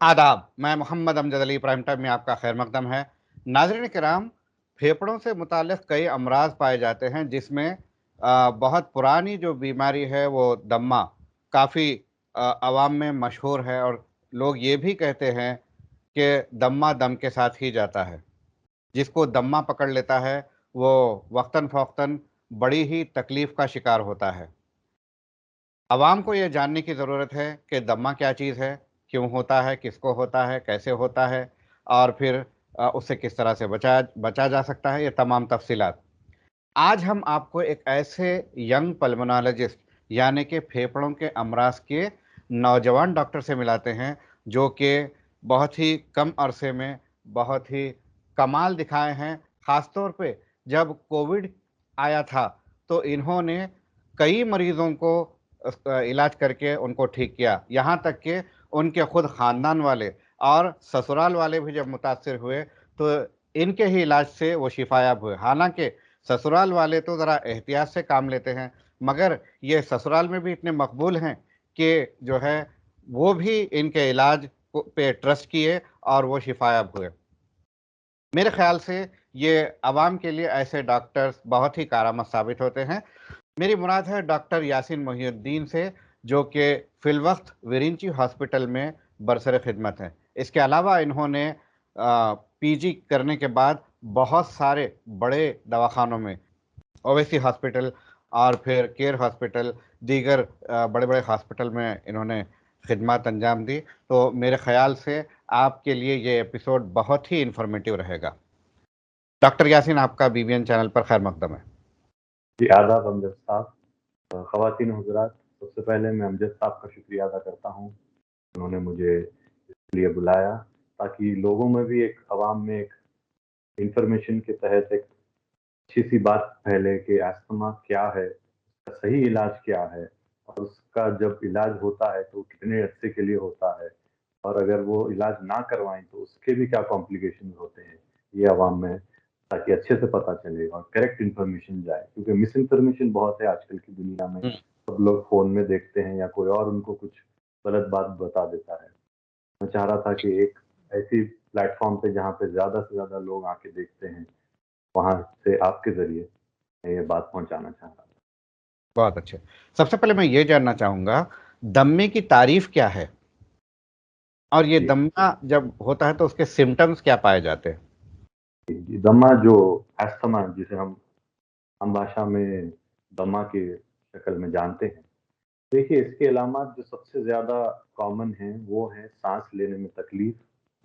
आदाब, मैं Mohammad Amjad Ali. Prime time में आपका खैर मकदम है। नाज़रीन किराम, फेफड़ों से मुताल्लिक़ कई अमराज़ पाए जाते हैं जिसमें बहुत पुरानी जो बीमारी है वो दम्मा काफ़ी अवाम में मशहूर है, और लोग ये भी कहते हैं कि दम्मा दम के साथ ही जाता है। जिसको दम्मा पकड़ लेता है वो वक्तन-फ़ौक़्तन बड़ी ही तकलीफ़ का शिकार होता है। अवाम को ये जानने की ज़रूरत है कि दम्मा क्या चीज़ है, क्यों होता है, किसको होता है, कैसे होता है, और फिर उससे किस तरह से बचा बचा जा सकता है, ये तमाम तफ़सीलात। आज हम आपको एक ऐसे यंग पल्मोनोलॉजिस्ट यानी कि फेफड़ों के अमराज के नौजवान डॉक्टर से मिलाते हैं, जो कि बहुत ही कम अरसे में बहुत ही कमाल दिखाए हैं। ख़ास तौर पे जब कोविड आया था, तो इन्होंने कई मरीज़ों को इलाज करके उनको ठीक किया। यहाँ तक कि उनके खुद ख़ानदान वाले और ससुराल वाले भी जब मुतासिर हुए, तो इनके ही इलाज से वो शिफ़ायाब हुए। हालाँकि ससुराल वाले तो ज़रा एहतियात से काम लेते हैं, मगर ये ससुराल में भी इतने मकबूल हैं कि जो है वो भी इनके इलाज को पे ट्रस्ट किए और वो शिफ़ायाब हुए। मेरे ख़्याल से ये आवाम के लिए ऐसे डॉक्टर्स बहुत ही कारामद साबित होते हैं। मेरी मुराद है डॉक्टर यासीन मोहिउद्दीन से, जो कि फ़िलवक़्त विरिंची हॉस्पिटल में बरसर ख़िदमत हैं। इसके अलावा इन्होंने पीजी करने के बाद बहुत सारे बड़े दवाख़ानों में, ओवेसी हॉस्पिटल और फिर केयर हॉस्पिटल, दीगर बड़े-बड़े हॉस्पिटल में इन्होंने खिदमत अंजाम दी। तो मेरे ख़्याल से आपके लिए ये एपिसोड बहुत ही इन्फॉर्मेटिव रहेगा। डॉक्टर यासीन, आपका बीबीएन चैनल पर खैर मकदम है। जी, आदाब अमजद साहब। ख़वातीन हज़रात, सबसे पहले मैं अमजद साहब का शुक्रिया अदा करता हूँ, उन्होंने मुझे इसके लिए बुलाया ताकि लोगों में भी आवाम में एक इंफॉर्मेशन के तहत एक अच्छी-सी बात फैले कि अस्थमा क्या है, उसका सही इलाज क्या है और उसका जब इलाज होता है तो कितने अरसे के लिए होता है, और अगर वो इलाज ना करवाएँ तो उसके भी क्या कॉम्प्लिकेशंस होते हैं, ये आवाम में ताकि अच्छे से पता चले और करेक्ट इन्फॉर्मेशन जाए। क्योंकि मिस इन्फॉर्मेशन बहुत है आजकल की दुनिया में, हुँ। सब लोग फ़ोन में देखते हैं या कोई और उनको कुछ गलत बात बता देता है। मैं चाह रहा था कि एक ऐसी प्लेटफ़ॉर्म पे जहाँ पे ज़्यादा से ज़्यादा लोग आके देखते हैं, वहाँ से आपके ज़रिए मैं ये बात पहुँचाना चाह रहा था। बहुत अच्छे। सबसे पहले मैं ये जानना चाहूँगा, दम्मे की तारीफ़ क्या है? और ये जी, दम्मा जब होता है तो उसके सिम्पटम्स क्या पाए जाते हैं? जी, दमा जो अस्थमा जिसे हम आम भाषा में दमा की शक्ल में जानते हैं। देखिए, इसके अलामात जो सबसे ज़्यादा कॉमन हैं, वो है साँस लेने में तकलीफ़,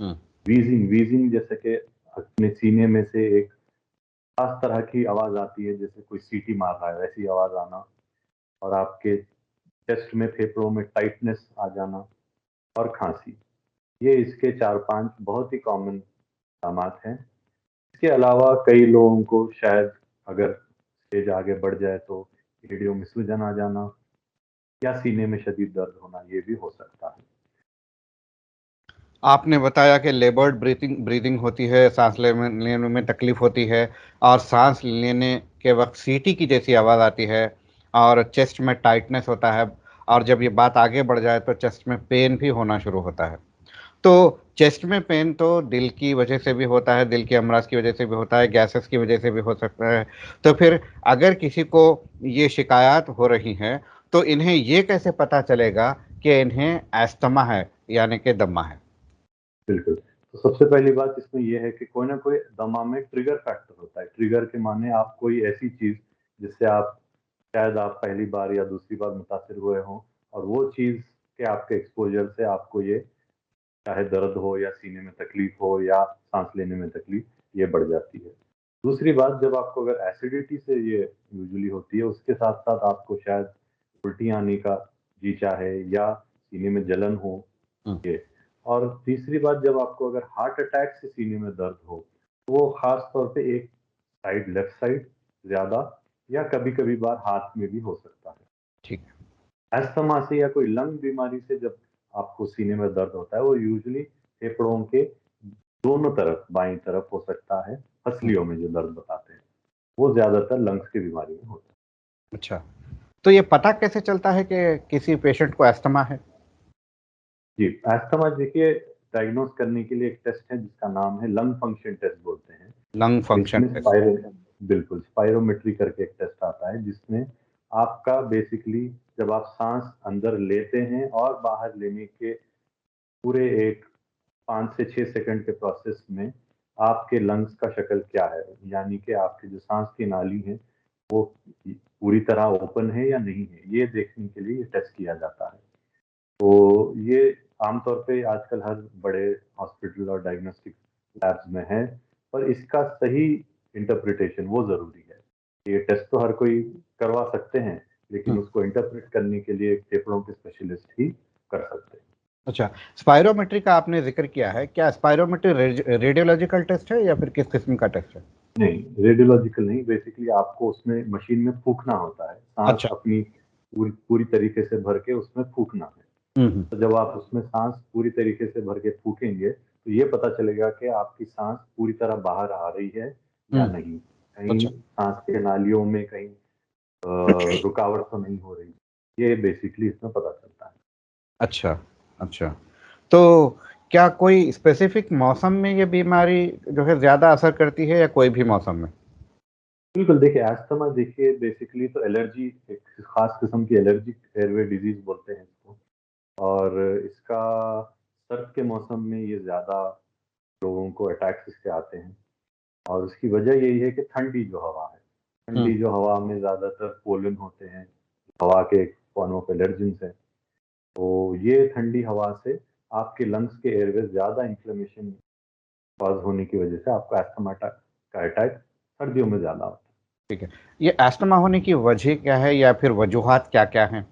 हुँ। व्हीज़िंग व्हीज़िंग जैसे कि अपने सीने में से एक ख़ास तरह की आवाज़ आती है, जैसे कोई सीटी मार रहा है, वैसी आवाज़ आना, और आपके चेस्ट में, फेफड़ों में टाइटनेस आ जाना और खाँसी। ये इसके 4-5 बहुत ही कॉमन अलामात हैं। इसके अलावा कई लोगों को शायद अगर स्टेज आगे बढ़ जाए तो एड़ियों में सूजन आ जाना या सीने में शदीद दर्द होना, ये भी हो सकता है। आपने बताया कि लेबर्ड ब्रीथिंग ब्रीदिंग होती है, साँस लेने में तकलीफ़ होती है, और साँस लेने के वक़्त सीटी की जैसी आवाज़ आती है, और चेस्ट में टाइटनेस होता है, और जब ये बात आगे बढ़ जाए तो चेस्ट में पेन भी होना शुरू होता है। तो चेस्ट में पेन तो दिल की वजह से भी होता है, दिल के अमराज़ की वजह से भी होता है, गैसेस की वजह से भी हो सकता है। तो फिर अगर किसी को ये शिकायत हो रही हैं, तो इन्हें ये कैसे पता चलेगा कि इन्हें अस्थमा है, यानी कि दम्मा है? बिल्कुल। तो सबसे पहली बात इसमें ये है कि कोई ना कोई दमा में ट्रिगर फैक्टर होता है। ट्रिगर के माने आप कोई ऐसी चीज़ जिससे आप शायद आप पहली बार या दूसरी बार मुतासिर हुए हों, और वो चीज़ के आपके एक्सपोज़र से आपको ये चाहे दर्द हो या सीने में तकलीफ़ हो या साँस लेने में तकलीफ़, ये बढ़ जाती है। दूसरी बात, जब आपको अगर एसिडिटी से ये यूजुअली होती है, उसके साथ-साथ आपको शायद उल्टी आने का जी चाहे या सीने में जलन हो, हुँ। ये। और तीसरी बात, जब आपको अगर हार्ट अटैक से सीने में दर्द हो, तो वो ख़ास तौर पे एक साइड, लेफ्ट साइड ज़्यादा, या कभी-कभी बार हाथ में भी हो सकता है। ठीक है। अस्थमा से या कोई लंग बीमारी से जब आपको सीने में दर्द होता है, वो यूजुअली फेफड़ों के दोनों तरफ, बाईं तरफ हो सकता है, हुँ। पसलियों में जो दर्द बताते हैं, वो ज़्यादातर लंग्स की बीमारी में होता है। अच्छा, तो ये पता कैसे चलता है कि किसी पेशेंट को अस्थमा है? जी, अस्थमा देखिए डायग्नोज करने के लिए एक टेस्ट है जिसका नाम है लंग फंक्शन टेस्ट बोलते हैं। लंग फंक्शन इसमें टेस्ट। बिल्कुल स्पायरोमेट्री करके एक टेस्ट आता है जिसमें आपका बेसिकली जब आप सांस अंदर लेते हैं और बाहर लेने के पूरे एक 5 से 6 सेकंड के प्रोसेस में आपके लंग्स का शक्ल क्या है, यानी कि आपकी जो सांस की नाली है वो पूरी तरह ओपन है या नहीं है, ये देखने के लिए ये टेस्ट किया जाता है। तो ये आमतौर पे आजकल हर बड़े हॉस्पिटल और डायग्नोस्टिक लैब्स में है, पर इसका सही इंटरप्रिटेशन वो ज़रूरी है। ये टेस्ट तो हर कोई करवा सकते हैं, लेकिन हुँ, उसको इंटरप्रेट करने के लिए फेफड़ों के स्पेशलिस्ट ही कर सकते हैं। अच्छा, स्पायरोमेट्री का आपने ज़िक्र किया है, क्या स्पायरोमेट्री रेडियोलॉजिकल टेस्ट है या फिर किस किस्म का टेस्ट है? नहीं, रेडियोलॉजिकल नहीं, बेसिकली आपको उसमें मशीन में फूँकना होता है, सांस अच्छा। अपनी पूरी पूरी तरीके से भर के उसमें फूँकना है। हुँ, हुँ। तो जब आप उसमें सांस पूरी तरीके से भर के फूकेंगे तो ये पता चलेगा कि आपकी सांस पूरी तरह बाहर आ रही है या हुँ, नहीं, कहीं अच्छा। सांस के नालियों में कहीं रुकावट तो नहीं हो रही, ये बेसिकली इसमें पता चलता है। अच्छा, अच्छा। तो क्या कोई स्पेसिफ़िक मौसम में ये बीमारी जो है ज़्यादा असर करती है या कोई भी मौसम में? बिल्कुल, देखिए अस्थमा देखिए बेसिकली तो एलर्जी, एक खास किस्म की एलर्जिक एयरवे डिजीज बोलते हैं इसको, और इसका सर्द के मौसम में ये ज़्यादा लोगों को अटैक्स इससे आते हैं। और उसकी वजह यही है कि ठंडी जो हवा है, हुँ, ठंडी जो हवा में ज़्यादातर पोलन होते हैं, हवा के एक फॉर्म ऑफ एलर्जेंस है। तो ये ठंडी हवा से आपके लंग्स के एयरवेज ज़्यादा इन्फ्लेमेशन कॉज़ होने की वजह से आपको अस्थमा का अटैक सर्दियों में ज़्यादा होता है। ठीक है। ये अस्थमा होने की वजह क्या है या फिर वजूहात क्या-क्या हैं?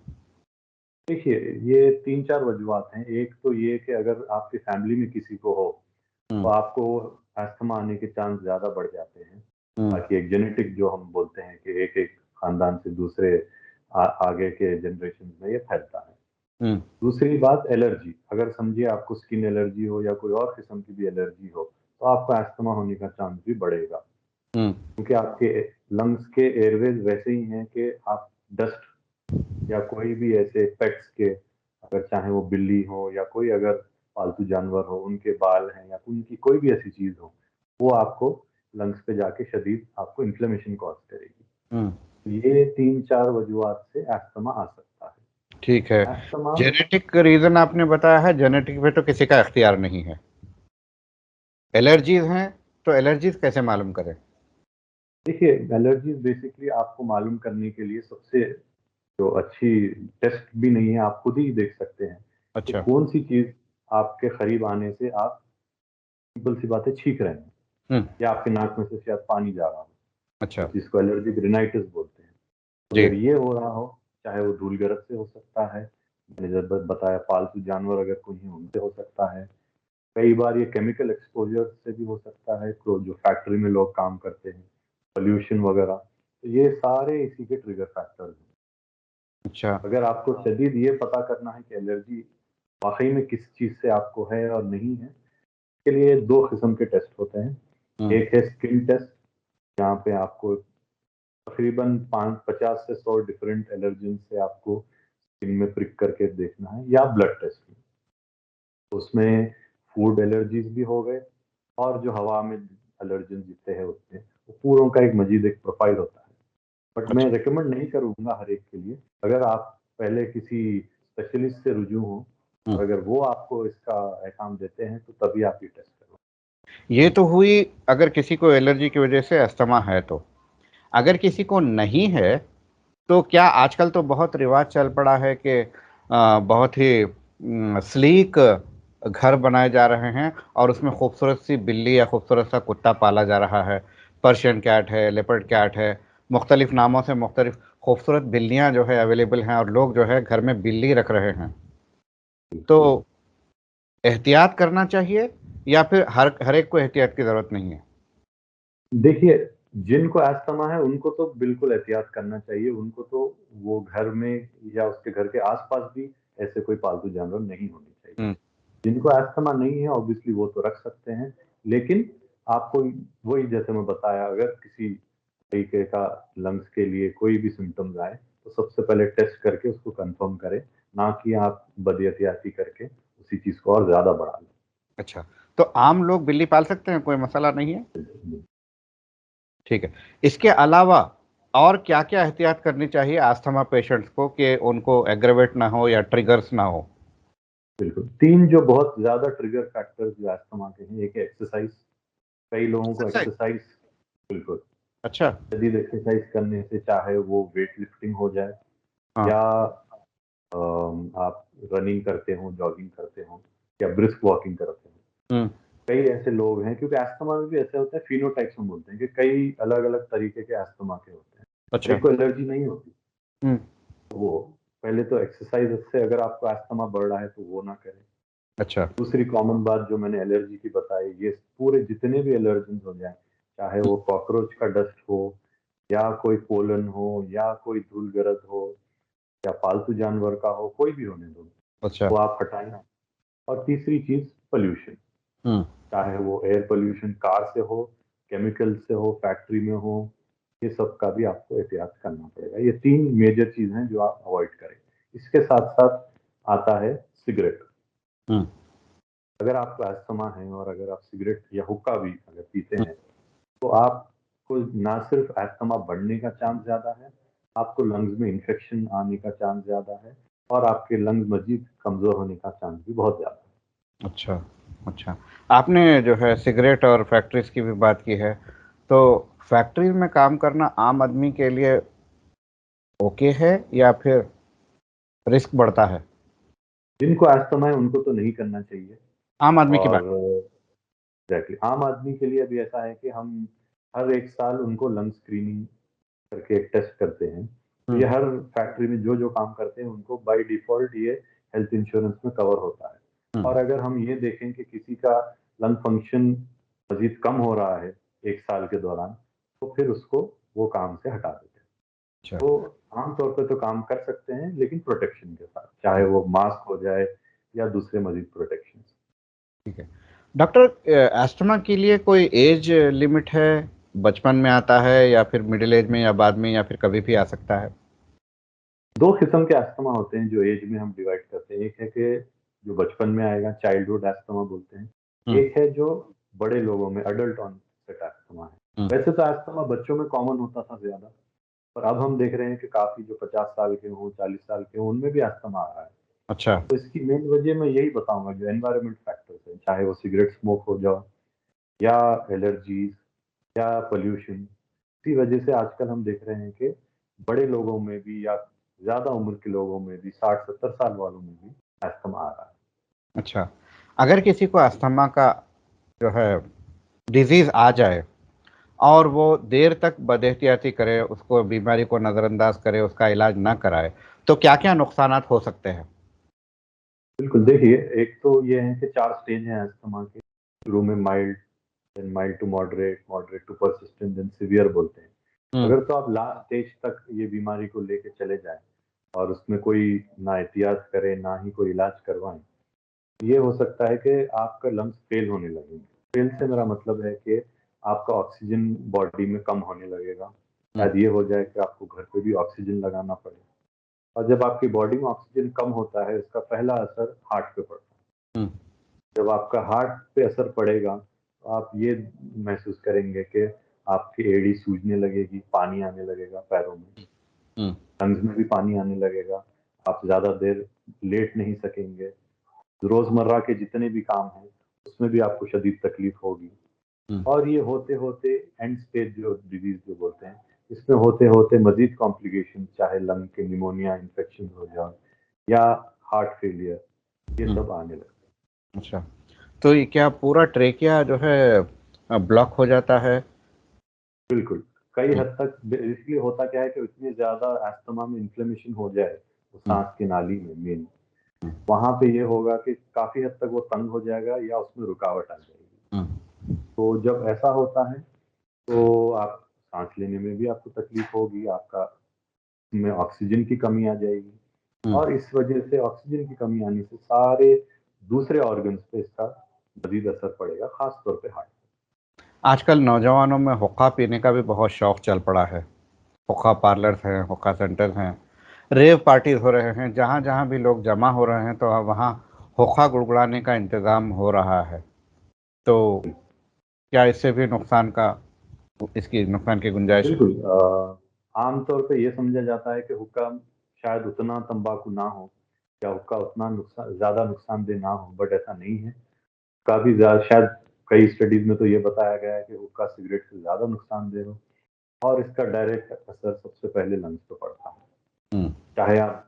देखिए, ये 3-4 वजूहात हैं। एक तो ये कि अगर आपकी फैमिली में किसी को हो, तो हुँ, आपको अस्थमा आने के चांस ज़्यादा बढ़ जाते हैं। हुँ, बाकी एक जेनेटिक जो हम बोलते हैं कि एक-एक खानदान से दूसरे आगे के जनरेशन में ये फैलता है। हुँ, दूसरी बात एलर्जी, अगर समझिए आपको स्किन एलर्जी हो या कोई और किस्म की भी एलर्जी हो, तो आपका अस्थमा होने का चांस भी बढ़ेगा। हुँ, क्योंकि आपके लंग्स के एयरवेज वैसे ही हैं कि आप डस्ट या कोई भी ऐसे पेट्स के, अगर चाहे वो बिल्ली हो या कोई अगर पालतू जानवर हो, उनके बाल हैं या उनकी कोई भी ऐसी चीज़ हो, वो आपको लंग्स पे जाके शदीद आपको इन्फ्लेमेशन कॉज़ हुँ, करेगी। ये 3-4 वजूहात से अस्थमा आ सकता है। ठीक है। अस्थमा जेनेटिक रीज़न आपने बताया है, जेनेटिक पे तो किसी का इख्तियार नहीं है। एलर्जीज़ हैं, तो एलर्जीज़ कैसे मालूम करें? देखिए, एलर्जीज़ बेसिकली आपको मालूम करने के लिए सबसे जो अच्छी टेस्ट भी नहीं है, आप खुद ही देख सकते हैं कि अच्छा। कौन-सी चीज़ आपके करीब आने से आप सिंपल सी बात है छींक रहे हैं हुँ, या आपके नाक में से शायद पानी जा रहा हो, अच्छा। जिसको एलर्जिक रिनाइटिस बोलते हैं। तो जी। अगर ये हो रहा हो, चाहे वो धूल गरज से हो सकता है, मैंने जब बताया पालतू जानवर अगर कोई है उनसे हो सकता है। कई बार ये केमिकल एक्सपोज़र से भी हो सकता है, तो जो फैक्ट्री में लोग काम करते हैं, पॉल्यूशन वगैरह, तो ये सारे इसी के ट्रिगर फैक्टर्स हैं। अच्छा। अगर आपको शदीद ये पता करना है कि एलर्जी वाक़ई में किस चीज़ से आपको है और नहीं है, इसके लिए 2 किस्म के टेस्ट होते हैं। हुँ, एक है स्किन टेस्ट, जहाँ पे आपको तकरीबन 5 50 से 100 डिफरेंट एलर्जेन से आपको स्किन में प्रिक करके देखना है, या ब्लड टेस्ट। उसमें फूड एलर्जीज़ भी हो गए और जो हवा में एलर्जेन जितने हैं उसमें, वो पूरों का एक मज़ीद एक प्रोफ़ाइल होता है। बट मैं अच्छा। रिकमेंड नहीं करूँगा हर एक के लिए। अगर आप पहले किसी स्पेशलिस्ट से रुजू हों हुँ, और अगर वो आपको इसका एहसाम देते हैं, तो तभी आप ये टेस्ट करवाएँ। ये तो हुई अगर किसी को एलर्जी की वज़ह से अस्थमा है तो। अगर किसी को नहीं है, तो क्या आजकल तो बहुत रिवाज चल पड़ा है कि बहुत ही स्लीक घर बनाए जा रहे हैं और उसमें खूबसूरत सी बिल्ली या खूबसूरत सा कुत्ता पाला जा रहा है। पर्शियन कैट है, लेपर्ड कैट है, मुख्तलिफ़ नामों से मुख्तलिफ़ खूबसूरत बिल्लियाँ जो है अवेलेबल हैं और लोग जो है घर में बिल्ली रख रहे हैं। तो एहतियात करना चाहिए या फिर हर एक को एहतियात की ज़रूरत नहीं है? देखिए, जिनको अस्थमा है उनको तो बिल्कुल एहतियात करना चाहिए, उनको तो वो घर में या उसके घर के आस-पास भी ऐसे कोई पालतू जानवर नहीं होने चाहिए। हुँ, जिनको अस्थमा नहीं है ऑब्वियसली वो तो रख सकते हैं, लेकिन आपको वही जैसे मैं बताया, अगर किसी तरीके का लंग्स के लिए कोई भी सिम्पटम्स आए, तो सबसे पहले टेस्ट करके उसको कन्फर्म करें, ना कि आप बदएहतियाती करके उसी चीज़ को और ज़्यादा बढ़ा लें। अच्छा, तो आम लोग बिल्ली पाल सकते हैं, कोई मसला नहीं है? ठीक है। इसके अलावा और क्या-क्या एहतियात करनी चाहिए अस्थमा पेशेंट्स को कि उनको एग्रवेट ना हो या ट्रिगर्स ना हो? बिल्कुल, 3 जो बहुत ज़्यादा ट्रिगर फैक्टर्स जो अस्थमा के हैं, एक है एक्सरसाइज़। कई लोगों को एक्सरसाइज़? एक्सरसाइज़ बिल्कुल, अच्छा, शदीद एक्सरसाइज़ करने से चाहे वो वेट लिफ्टिंग हो जाए हाँ। या आप रनिंग करते हो, जॉगिंग करते हो या ब्रिस्क वॉकिंग करते हो। हुँ, कई ऐसे लोग हैं क्योंकि अस्थमा में भी ऐसा होता है फिनोटाइप्स हम बोलते हैं कि कई अलग-अलग तरीके के अस्थमा के होते हैं। हर अच्छा। एक को एलर्जी नहीं होती। हुँ, तो वो पहले तो एक्सरसाइज़ से अगर आपको अस्थमा बढ़ रहा है तो वो ना करें। अच्छा। दूसरी कॉमन बात जो मैंने एलर्जी की बताई, ये पूरे जितने भी एलर्जेंस हो जाएँ, चाहे हुँ, वो कॉकरोच का डस्ट हो या कोई पोलन हो या कोई धूल-गरद हो या पालतू जानवर का हो, कोई भी होने दो, अच्छा। वो आप हटाएँ। और तीसरी चीज़ पॉल्यूशन, हुँ, चाहे वो एयर पॉल्यूशन कार से हो, केमिकल से हो, फैक्ट्री में हो, ये सब का भी आपको एहतियात करना पड़ेगा। ये 3 मेजर चीज़ हैं जो आप अवॉइड करें। इसके साथ-साथ आता है सिगरेट। हुँ, अगर आपको अस्थमा है और अगर आप सिगरेट या हुक्का भी अगर पीते हुँ। हैं, तो आपको ना सिर्फ अस्थमा बढ़ने का चांस ज़्यादा है, आपको लंग्स में इन्फेक्शन आने का चांस ज़्यादा है और आपके लंग्स मज़ीद कमज़ोर होने का चांस भी बहुत ज़्यादा है। अच्छा, अच्छा। आपने जो है सिगरेट और फैक्ट्रीज़ की भी बात की है, तो फैक्ट्रीज़ में काम करना आम आदमी के लिए ओके है या फिर रिस्क बढ़ता है? जिनको अस्थमा है उनको तो नहीं करना चाहिए आम आदमी की बात। और एग्ज़ैक्टली आम आदमी के लिए अभी ऐसा है कि हम हर 1 साल उनको लंग स्क्रीनिंग करके एक टेस्ट करते हैं। तो हुँ, ये हर फैक्ट्री में जो-जो काम करते हैं उनको बाय डिफ़ॉल्ट ये हेल्थ इंश्योरेंस में कवर होता है। हुँ। और अगर हम ये देखें कि किसी का लंग फंक्शन मज़ीद कम हो रहा है 1 साल के दौरान, तो फिर उसको वो काम से हटा देते हैं। अच्छा। तो आम तौर पे तो काम कर सकते हैं लेकिन प्रोटेक्शन के साथ, चाहे वो मास्क हो जाए या दूसरे मज़ीद प्रोटेक्शंस। ठीक है। डॉक्टर अस्थमा के लिए कोई ऐज लिमिट है? बचपन में आता है या फिर मिडल ऐज में या बाद में या फिर कभी भी आ सकता है? 2 किस्म के अस्थमा होते हैं जो एज में हम डिवाइड करते हैं। एक है कि जो बचपन में आएगा चाइल्डहुड अस्थमा बोलते हैं। हुँ, एक है जो बड़े लोगों में एडल्ट ऑनसेट अस्थमा है। हुँ। वैसे तो अस्थमा बच्चों में कॉमन होता था ज़्यादा, पर अब हम देख रहे हैं कि काफ़ी जो 50 साल के हों, 40 साल के हों, उनमें भी अस्थमा आ रहा है। अच्छा। तो इसकी मेन वजह मैं यही बताऊँगा जो एनवायरनमेंट फैक्टर्स हैं, चाहे वो सिगरेट स्मोक हो जाओ या एलर्जीज़ या पॉल्यूशन। इसी वजह से आजकल हम देख रहे हैं कि बड़े लोगों में भी या ज़्यादा उम्र के लोगों में भी 60-70 साल वालों में भी अस्थमा आ रहा है। अच्छा। अगर किसी को अस्थमा का जो है डिज़ीज़ आ जाए और वो देर तक बदएहतियाती करे, उसको बीमारी को नज़रअंदाज करे, उसका इलाज ना कराए, तो क्या-क्या नुकसानात हो सकते हैं? बिल्कुल, देखिए एक तो ये है कि 4 स्टेज हैं अस्थमा के। शुरू में mild, then mild to moderate, moderate to persistent, then severe बोलते हैं। हुँ, अगर तो आप लास्ट स्टेज तक ये बीमारी को लेके चले जाएँ और उसमें कोई ना एहतियात करें, ना ही कोई इलाज करवाएँ, ये हो सकता है कि आपका लंग्स फेल होने लगेंगे। फेल से मेरा मतलब है कि आपका ऑक्सीजन बॉडी में कम होने लगेगा। हुँ, शायद ये हो जाए कि आपको घर पे भी ऑक्सीजन लगाना पड़े और जब आपकी बॉडी में ऑक्सीजन कम होता है, इसका पहला असर हार्ट पे पड़ता है। हुँ, जब आपका हार्ट पे असर पड़ेगा, तो आप ये महसूस करेंगे कि आपकी एड़ी सूजने लगेगी, पानी आने लगेगा पैरों में, हुँ, लंग्स में भी पानी आने लगेगा, आप ज़्यादा देर लेट नहीं सकेंगे। रोज़मर्रा के जितने भी काम हैं, उसमें भी आपको शदीद तकलीफ़ होगी हुँ। और ये होते-होते एंड स्टेज जो डिज़ीज़ जो बोलते हैं, इसमें होते-होते मज़ीद कॉम्प्लिकेशन चाहे लंग के निमोनिया इन्फेक्शन हो जाए या हार्ट फेलियर, ये हुँ, सब आने लगते हैं। अच्छा। तो ये क्या पूरा ट्रेकिया जो है ब्लॉक हो जाता है? बिल्कुल, कई हुँ, हद तक बेसिकली होता क्या है कि इतनी ज़्यादा अस्थमा में इन्फ्लेमेशन हो जाए, वो हुँ, साँस की नाली में मेन, हुँ, वहाँ पे ये होगा कि काफ़ी हद तक वो तंग हो जाएगा या उसमें रुकावट आ जाएगी। हुँ, तो जब ऐसा होता है, तो आप साँस लेने में भी आपको तकलीफ़ होगी, आपका में ऑक्सीजन की कमी आ जाएगी हुँ। और इस वजह से ऑक्सीजन की कमी आने से सारे दूसरे ऑर्गन्स पे इसका मज़ीद असर पड़ेगा, ख़ास तौर पे हार्ट। आजकल नौजवानों में हुक्का पीने का भी बहुत शौक चल पड़ा है। हुक्का पार्लर्स हैं, हुक्का सेंटर्स हैं, रेव पार्टीज़ हो रहे हैं, जहाँ-जहाँ भी लोग जमा हो रहे हैं तो वहाँ हुक्का गुड़गुड़ाने का इंतज़ाम हो रहा है। तो क्या इससे भी नुकसान की गुंजाइश है? बिल्कुल। आमतौर पे ये समझा जाता है कि हुक्का शायद उतना तंबाकू ना हो या हुक्का उतना ज़्यादा नुकसानदेह ना हो, बट ऐसा नहीं है। काफ़ी ज़्यादा शायद कई स्टडीज़ में तो ये बताया गया है कि हुक्का सिगरेट से ज़्यादा नुकसानदेह हो और इसका डायरेक्ट असर सबसे पहले लंग्स पे पड़ता है। हुँ। चाहे आप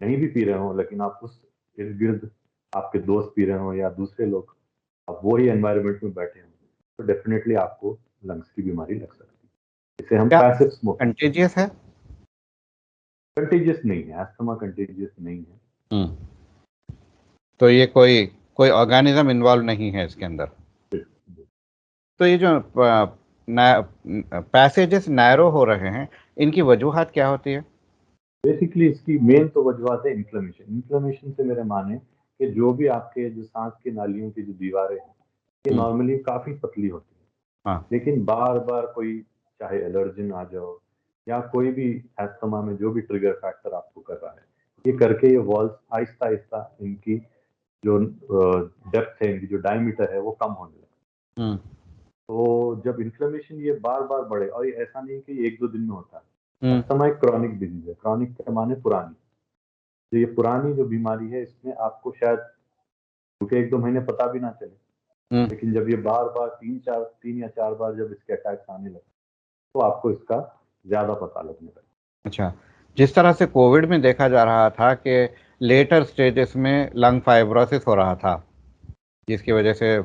नहीं भी पी रहे हो, लेकिन आप उस इर्द-गिर्द आपके दोस्त पी रहे हो या दूसरे लोग, आप वही एनवायरनमेंट में बैठे हो, तो डेफ़िनेटली आपको लंग्स की बीमारी लग सकती है। इसे हम क्या पैसिव स्मोकिंग। कंटेजियस है? कंटेजियस नहीं है, अस्थमा कंटेजियस नहीं है। हुँ। तो ये कोई कोई ऑर्गेनिज़्म इन्वॉल्व नहीं है इसके अंदर। तो ये जो पैसेजेस नैरो हो रहे हैं, इनकी वजूहात क्या होती है? बेसिकली इसकी मेन तो वजूहत है इन्फ्लेमेशन। इन्फ्लेमेशन से मेरे माने कि जो भी आपके जो सांस की नालियों की जो दीवारें हैं, ये हुँ। नॉर्मली काफ़ी पतली होती हैं। हाँ। लेकिन बार-बार कोई चाहे एलर्जिन आ जाओ या कोई भी अस्थमा में जो भी ट्रिगर फैक्टर आपको कर रहा है, ये करके ये वॉल्स आहिस्ता-आहिस्ता इनकी जो डेप्थ है, इनकी जो डायमीटर है, वो कम होने लगती है। हुँ। तो जब इन्फ्लेमेशन ये बार-बार बढ़े, और ये ऐसा नहीं कि 1-2 दिन में होता है। हुँ। अस्थमा एक क्रॉनिक डिजीज़ है। क्रॉनिक के माने पुरानी। तो ये पुरानी जो बीमारी है, इसमें आपको शायद क्योंकि 1-2 महीने पता भी ना चले, हुँ। लेकिन जब ये बार-बार 3 या 4 बार जब इसके अटैक्स आने लगते, तो आपको इसका ज़्यादा पता लगने लगता है। अच्छा, जिस तरह से कोविड में देखा जा रहा था कि लेटर स्टेजेस में लंग फाइब्रोसिस हो रहा था, जिसकी वजह से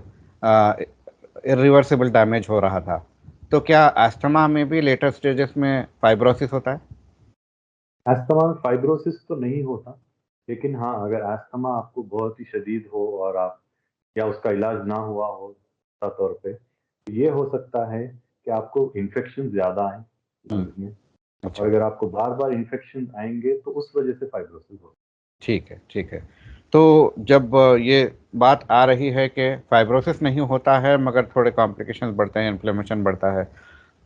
इर्रिवर्सिबल डैमेज हो रहा था। तो क्या अस्थमा में भी लेटर स्टेजेस में फाइब्रोसिस होता है? अस्थमा में फाइब्रोसिस तो नहीं होता, लेकिन हाँ, अगर अस्थमा आपको बहुत ही शदीद हो और आप या उसका इलाज ना हुआ हो तौर पे, तो ये हो सकता है कि आपको इन्फेक्शन ज़्यादा आएँ हुँ। लंग्स में, और अच्छा, अगर आपको बार-बार इन्फेक्शन आएँगे, तो उस वजह से फाइब्रोसिस हो। ठीक है, ठीक है। तो जब ये बात आ रही है कि फाइब्रोसिस नहीं होता है मगर थोड़े कॉम्प्लिकेशंस बढ़ते हैं, इन्फ्लेमेशन बढ़ता है।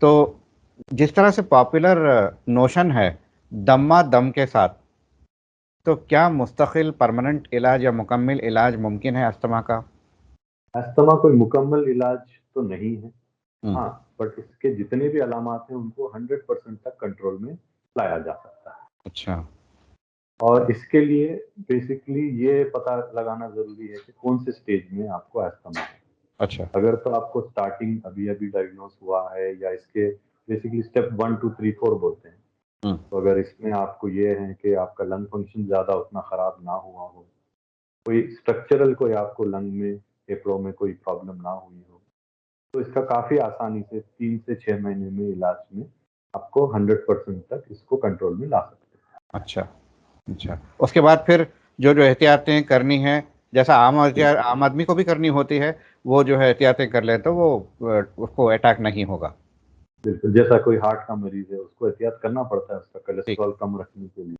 तो जिस तरह से पॉपुलर नोशन है दम्मा दम के साथ, तो क्या मुस्तकिल परमानेंट इलाज या मुकम्मल इलाज मुमकिन है अस्थमा का? अस्थमा कोई मुकम्मल इलाज तो नहीं है। हुँ। हाँ, बट इसके जितने भी अलामात हैं, उनको 100% तक कंट्रोल में लाया जा सकता है। अच्छा। और इसके लिए बेसिकली ये पता लगाना ज़रूरी है कि कौन से स्टेज में आपको अस्थमा है। अच्छा। अगर तो आपको स्टार्टिंग अभी-अभी डायग्नोज़ हुआ है या इसके बेसिकली स्टेप 1, 2, 3, 4 बोलते हैं। हुँ। तो अगर इसमें आपको ये है कि आपका लंग फंक्शन ज़्यादा उतना ख़राब ना हुआ हो, कोई स्ट्रक्चरल कोई आपको लंग में, फेफड़ों में कोई प्रॉब्लम ना हुई हो, तो इसका काफ़ी आसानी से 3 से 6 महीने में इलाज में आपको 100% तक इसको कंट्रोल में ला सकते हैं। अच्छा, अच्छा। उसके बाद फिर जो-जो एहतियातें करनी हैं, जैसा बिल्कुल। आम आदमी को भी करनी होती है, वो जो है एहतियातें कर ले तो वो उसको अटैक नहीं होगा। बिल्कुल, जैसा कोई हार्ट का मरीज़ है, उसको एहतियात करना पड़ता है उसका ठीक। कोलेस्ट्रॉल कम रखने के लिए।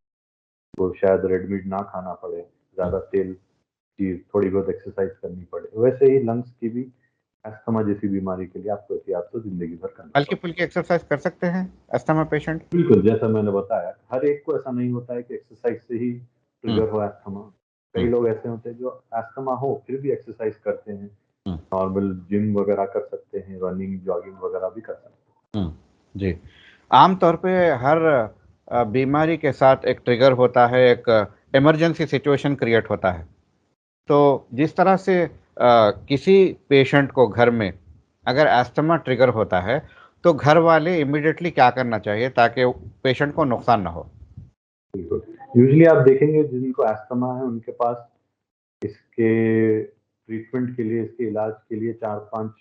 वो शायद रेड मीट ना खाना पड़े, हुँ। ज़्यादा तेल की थोड़ी बहुत एक्सरसाइज़ करनी पड़े। वैसे ही लंग्स की भी अस्थमा जैसी बीमारी के लिए आपको एहतियात तो ज़िंदगी भर करनी पड़ती है। हल्की-फुल्की एक्सरसाइज़ कर सकते हैं अस्थमा पेशेंट? बिल्कुल, जैसा मैंने बताया, हर एक को ऐसा नहीं होता है कि एक्सरसाइज़ से ही हुँ। ट्रिगर हो अस्थमा। कई हुँ। लोग ऐसे होते हैं जो अस्थमा हो, फिर भी एक्सरसाइज़ करते हैं, हुँ। नॉर्मल जिम वगैरह कर सकते हैं, रनिंग, जॉगिंग वगैरह भी कर सकते हैं। हुँ। जी। आम तौर पे हर बीमारी के साथ एक ट्रिगर होता है, एक इमरजेंसी सिचुएशन क्रिएट होता है। तो जिस तरह से किसी पेशेंट को घर में अगर अस्थमा ट्रिगर होता है, तो घर वाले इमीडिएटली क्या करना चाहिए ताकि पेशेंट को नुकसान ना हो? बिल्कुल, यूजुअली आप देखेंगे जिनको अस्थमा है, उनके पास इसके ट्रीटमेंट के लिए, इसके इलाज के लिए 4-5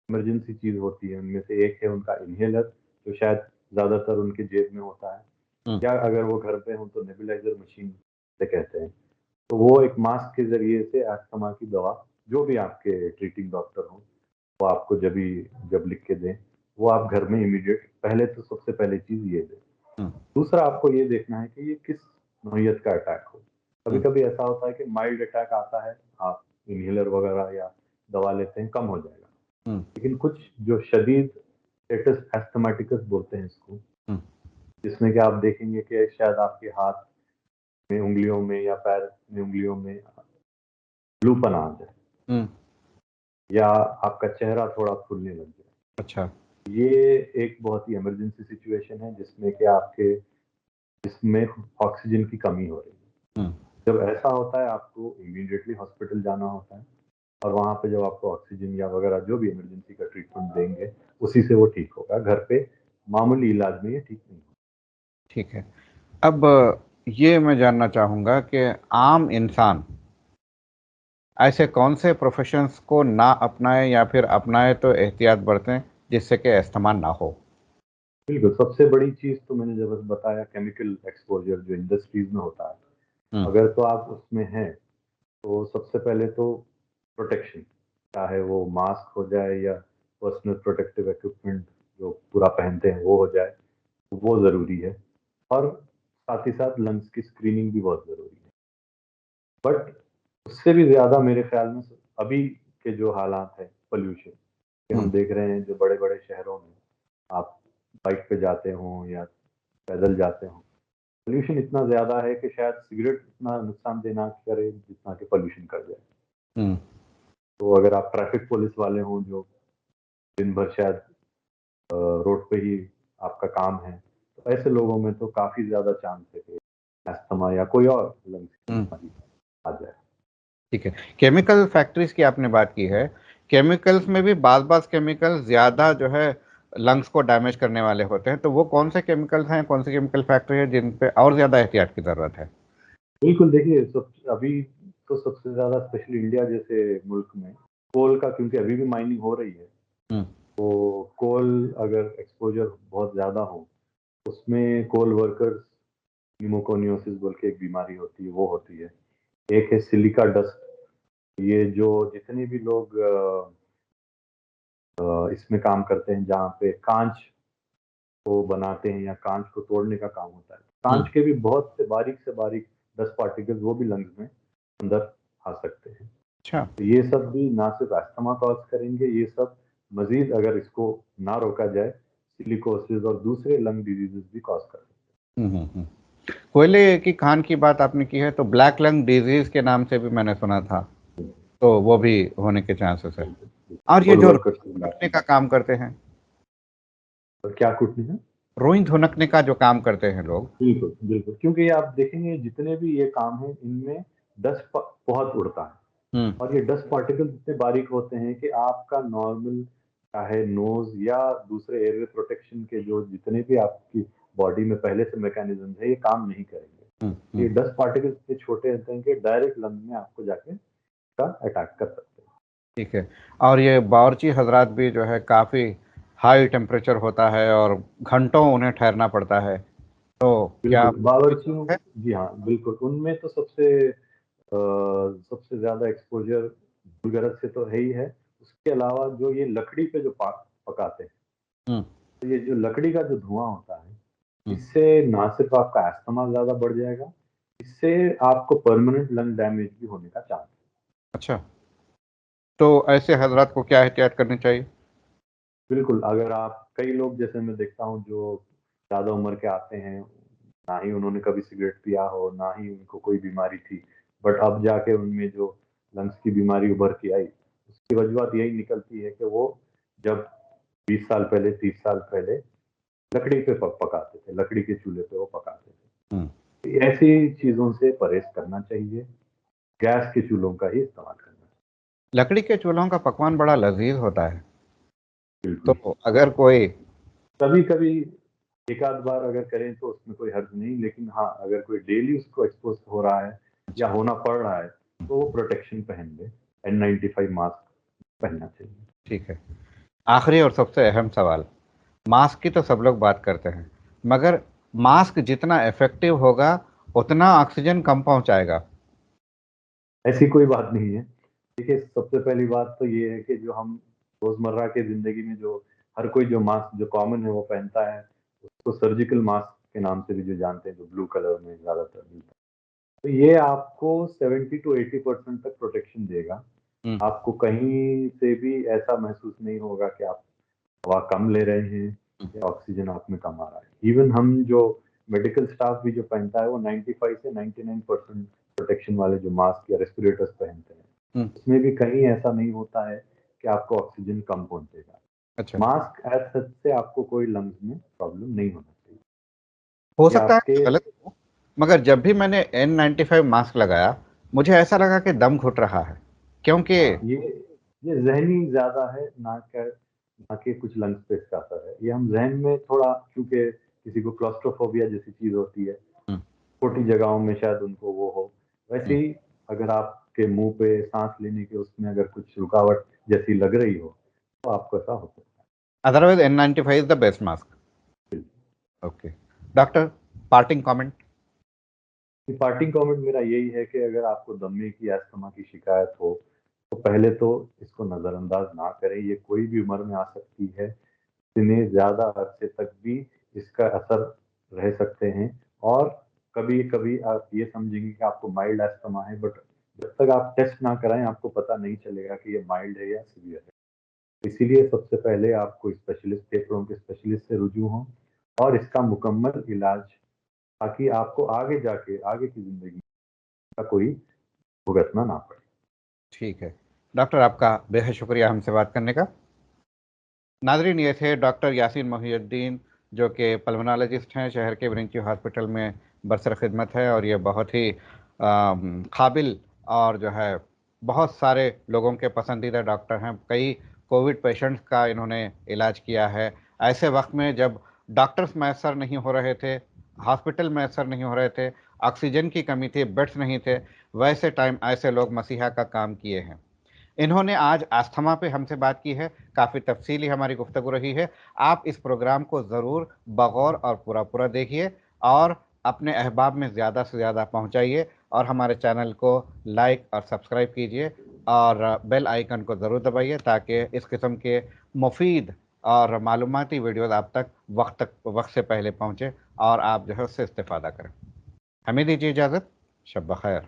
इमरजेंसी चीज़ होती है। उनमें से एक है उनका इन्हेलर, जो शायद ज़्यादातर उनके जेब में होता है, हुँ। या अगर वो घर पे हों तो नेबुलाइज़र मशीन जिसे कहते हैं। तो वो एक मास्क के ज़रिए से अस्थमा की दवा, जो भी आपके ट्रीटिंग डॉक्टर हों, वो आपको जब लिख के दें, वो आप घर में इमीडिएट पहले तो सबसे पहली चीज़ ये दें। हुँ। दूसरा आपको ये देखना है कि ये किस नौइयत का अटैक हो। हुँ। कभी-कभी ऐसा होता है कि माइल्ड अटैक आता है, आप इन्हेलर वगैरह या दवा लेते हैं, कम हो जाएगा। हुँ। लेकिन कुछ जो शदीद स्टेटस एस्थमाटिकस बोलते हैं इसको, हुँ। जिसमें कि आप देखेंगे कि शायद आपके हाथ में उँगलियों में या पैर में उँगलियों में लूपन आ जाए, हुँ। या आपका चेहरा थोड़ा फूलने लग जाए। अच्छा। ये एक बहुत ही इमरजेंसी सिचुएशन है जिसमें कि आपके जिसमें ऑक्सीजन की कमी हो रही है। हुँ, जब ऐसा होता है आपको इमीडिएटली हॉस्पिटल जाना होता है और वहाँ पे जब आपको ऑक्सीजन या वगैरह जो भी इमरजेंसी का ट्रीटमेंट देंगे, उसी से वो ठीक होगा। घर पे मामूली इलाज में ये ठीक नहीं होगा। ठीक है। अब ये मैं जानना चाहूँगा कि आम इंसान ऐसे कौन से प्रोफ़ेशंस को ना अपनाएँ या फिर अपनाएँ तो एहतियात बरतें जिससे कि अस्थमा ना हो? बिल्कुल, सबसे बड़ी चीज़ तो मैंने जब बताया केमिकल एक्सपोज़र जो इंडस्ट्रीज़ में होता है। हुँ, अगर तो आप उसमें हैं, तो सबसे पहले तो प्रोटेक्शन, चाहे वो मास्क हो जाए या पर्सनल प्रोटेक्टिव इक्विपमेंट जो पूरा पहनते हैं वो हो जाए, वो ज़रूरी है। और साथ ही साथ लंग्स की स्क्रीनिंग भी बहुत ज़रूरी है। बट उससे भी ज़्यादा मेरे ख़्याल में अभी के जो हालात हैं पॉल्यूशन के हुँ, हम देख रहे हैं जो बड़े-बड़े शहरों में आप बाइक पे जाते हों या पैदल जाते हों, पॉल्यूशन इतना ज़्यादा है कि शायद सिगरेट इतना नुकसानदेह ना करे जितना कि पॉल्यूशन कर जाए। हुँ। तो अगर आप ट्रैफ़िक पुलिस वाले हों जो दिन भर शायद रोड पे ही आपका काम है, तो ऐसे लोगों में तो काफ़ी ज़्यादा चांस है कि अस्थमा या कोई और लंग्स की हुँ, बीमारी आ जाए। ठीक है। केमिकल फैक्ट्रीज़ की आपने बात की है। केमिकल्स में भी बाज़-बाज़ केमिकल ज़्यादा जो है लंग्स को डैमेज करने वाले होते हैं, तो वो कौन से केमिकल्स हैं, कौन सी केमिकल फैक्ट्री है जिन पे और ज़्यादा एहतियात की ज़रूरत है? बिल्कुल, देखिए अभी तो सबसे ज़्यादा स्पेशली इंडिया जैसे मुल्क में कोल का क्योंकि अभी भी माइनिंग हो रही है, हुँ, तो कोल अगर एक्सपोज़र बहुत ज़्यादा हो, उसमें कोल वर्कर्स न्यूमोकोनियोसिस बोल के एक बीमारी होती है, वो होती है। एक है सिलिका डस्ट, ये जो जितने भी लोग इसमें काम करते हैं जहाँ पे काँच को बनाते हैं या काँच को तोड़ने का काम होता है। हुँ, काँच के भी बहुत से बारीक डस्ट पार्टिकल्स वो भी लंग्स में अंदर आ सकते हैं। अच्छा। तो ये सब भी ना सिर्फ अस्थमा कॉज़ करेंगे, ये सब मज़ीद अगर इसको ना रोका जाए, सिलिकोसिस और दूसरे लंग डिज़ीज़ेज़ भी कॉज़ कर सकते हुँ, हुँ, हुँ। कोयले की खान की बात आपने की है, तो ब्लैक लंग डिज़ीज़ के नाम से भी मैंने सुना था, हैं। तो वो भी होने के चांसेस है। बिल्कुल, बिल्कुल। और ये पोल जो वर्कर्स की बात रखने का काम करते हैं, और क्या कुटनी है? रोई धुनकने का जो काम करते हैं लोग। बिल्कुल, बिल्कुल। क्योंकि आप देखेंगे जितने भी ये काम हैं, इनमें डस्ट प बहुत उड़ता है हुँ, और ये डस्ट पार्टिकल्स इतने बारीक होते हैं कि आपका नॉर्मल चाहे नोज़ या दूसरे एयरवे प्रोटेक्शन के जो जितने भी आपकी बॉडी में पहले से मैकेनिज़्म्स हैं, ये काम नहीं हुँ, करेंगे। हुँ, ये डस्ट पार्टिकल्स इतने छोटे होते हैं कि डायरेक्ट लंग में आपको जाके का अटैक कर सकते हैं। ठीक है। और ये बावर्ची हज़रात भी जो है काफ़ी हाई टेम्परेचर होता है और घंटों उन्हें ठहरना पड़ता है, तो क्या बिल्कुल, वो भी बावर्चियों है? जी हाँ, बिल्कुल, उनमें तो सबसे ज़्यादा एक्सपोज़र धूल-गरज से तो है ही है। उसके अलावा जो ये लकड़ी पे जो पकाते हैं, हुँ, तो ये जो लकड़ी का जो धुआँ होता है, हुँ, इससे ना सिर्फ़ आपका अस्थमा ज़्यादा बढ़ जाएगा, इससे आपको परमानेंट लंग डैमेज भी होने का चांस है। अच्छा। तो ऐसे हज़रात को क्या एहतियात करनी चाहिए? बिल्कुल, अगर आप कई लोग जैसे मैं देखता हूँ जो ज़्यादा उम्र के आते हैं, ना ही उन्होंने कभी सिगरेट पिया हो, ना ही उनको कोई बीमारी थी, बट अब जाके उनमें जो लंग्स की बीमारी उभर के आई, उसकी वजूहत यही निकलती है कि वो जब 20 साल पहले, 30 साल पहले लकड़ी पे पकाते थे, लकड़ी के चूल्हे पे वो पकाते थे। हुँ। तो ऐसी चीज़ों से परहेज़ करना चाहिए, गैस के चूल्हों का ही इस्तेमाल करना चाहिए। लकड़ी के चूल्हों का पकवान बड़ा लज़ीज़ होता है, बिल्कुल, तो अगर कोई कभी-कभी एक आध बार अगर करें तो उसमें कोई हर्ज नहीं, लेकिन हाँ, अगर कोई डेली उसको एक्सपोज़ हो रहा है या अच्छा, होना पड़ रहा है, हुँ, तो वो प्रोटेक्शन पहन ले, N95 मास्क पहनना चाहिए। ठीक है। आखिरी और सबसे अहम सवाल, मास्क की तो सब लोग बात करते हैं, मगर मास्क जितना इफ़ेक्टिव होगा, उतना ऑक्सीजन कम पहुँचाएगा। ऐसी कोई बात नहीं है। देखिए, सबसे पहली बात तो ये है कि जो हम रोज़मर्रा की ज़िंदगी में जो हर कोई जो मास्क जो कॉमन है वो पहनता है, उसको सर्जिकल मास्क के नाम से भी जो जानते हैं, जो ब्लू कलर में ज़्यादातर मिलता है। तो ये आपको 70 टू 80% तक प्रोटेक्शन देगा। हुँ, आपको कहीं से भी ऐसा महसूस नहीं होगा कि आप हवा कम ले रहे हैं हुँ, या ऑक्सीजन आप में कम आ रहा है। इवन हम जो मेडिकल स्टाफ भी जो पहनता है वो 95 से 99% प्रोटेक्शन वाले जो मास्क या रेस्पिरेटर्स पहनते हैं। हुँ, उसमें भी कहीं ऐसा नहीं होता है कि आपको ऑक्सीजन कम पहुंचेगा। अच्छा, मास्क एज सच से आपको कोई लंग्स में प्रॉब्लम नहीं होना चाहिए। हो ये सकता है आपके मैं गलत हूँ, मगर जब भी मैंने N95 मास्क लगाया, मुझे ऐसा लगा कि दम घुट रहा है, क्योंकि हाँ, ये ज़हनी ज़्यादा है, ना कि कुछ लंग्स पे इसका असर है। ये हम ज़हन में थोड़ा, क्योंकि किसी को क्लॉस्ट्रोफोबिया जैसी चीज़ होती है, हुँ, छोटी जगहों में शायद उनको वो हो। वैसे हुँ, ही अगर आपके मुँह पे साँस लेने के उसमें अगर कुछ रुकावट जैसी लग रही हो, तो आपको ऐसा हो सकता otherwise N95 is the best mask. है। Okay. Doctor, parting comment? Parting comment मेरा यही है कि अगर आपको दमे की, अस्थमा की शिकायत हो, तो पहले तो इसको नज़रअंदाज ना करें। ये कोई भी उम्र में आ सकती है। इतने ज़्यादा अरसे तक भी इसका असर रह सकते हैं, और कभी-कभी आप ये समझेंगे कि आपको माइल्ड अस्थमा है, बट जब तक आप टेस्ट ना कराएँ, आपको पता नहीं चलेगा कि ये माइल्ड है या सीवियर है। इसीलिए सबसे पहले आपको स्पेशलिस्ट, फेफड़ों के स्पेशलिस्ट से रुजू हों और इसका मुकम्मल इलाज, ताकि आपको आगे जाके, आगे की ज़िंदगी का कोई भुगतना ना पड़े। ठीक है। डॉक्टर, आपका बेहद शुक्रिया हमसे बात करने का। नाज़रीन, ये थे डॉक्टर यासीन मोहिउद्दीन, जो कि पल्मोनोलॉजिस्ट हैं, शहर के ब्रेंची हॉस्पिटल में बरसर ख़िदमत है, और ये बहुत ही काबिल और जो है बहुत सारे लोगों के पसंदीदा डॉक्टर हैं। कई कोविड पेशेंट्स का इन्होंने इलाज किया है। ऐसे वक्त में जब डॉक्टर्स मैसर नहीं हो रहे थे, हॉस्पिटल मैसर नहीं हो रहे थे, ऑक्सीजन की कमी थी, बेड्स नहीं थे, वैसे टाइम ऐसे लोग मसीहा का काम किए हैं। इन्होंने आज अस्थमा पे हमसे बात की है, काफ़ी तफ़सीली हमारी गुफ्तगू रही है। आप इस प्रोग्राम को ज़रूर बग़ौर और पूरा-पूरा देखिए, और अपने अहबाब में ज़्यादा से ज़्यादा पहुँचाइए, और हमारे चैनल को लाइक और सब्सक्राइब कीजिए, और बेल आइकन को ज़रूर दबाइए, ताकि इस किस्म के मुफ़ीद और मालूमाती वीडियोज़ आप तक वक्त से पहले पहुँचे, और आप जो है उससे इस्तेफ़ादा करें। हमें दीजिए इजाज़त। शब ब खैर।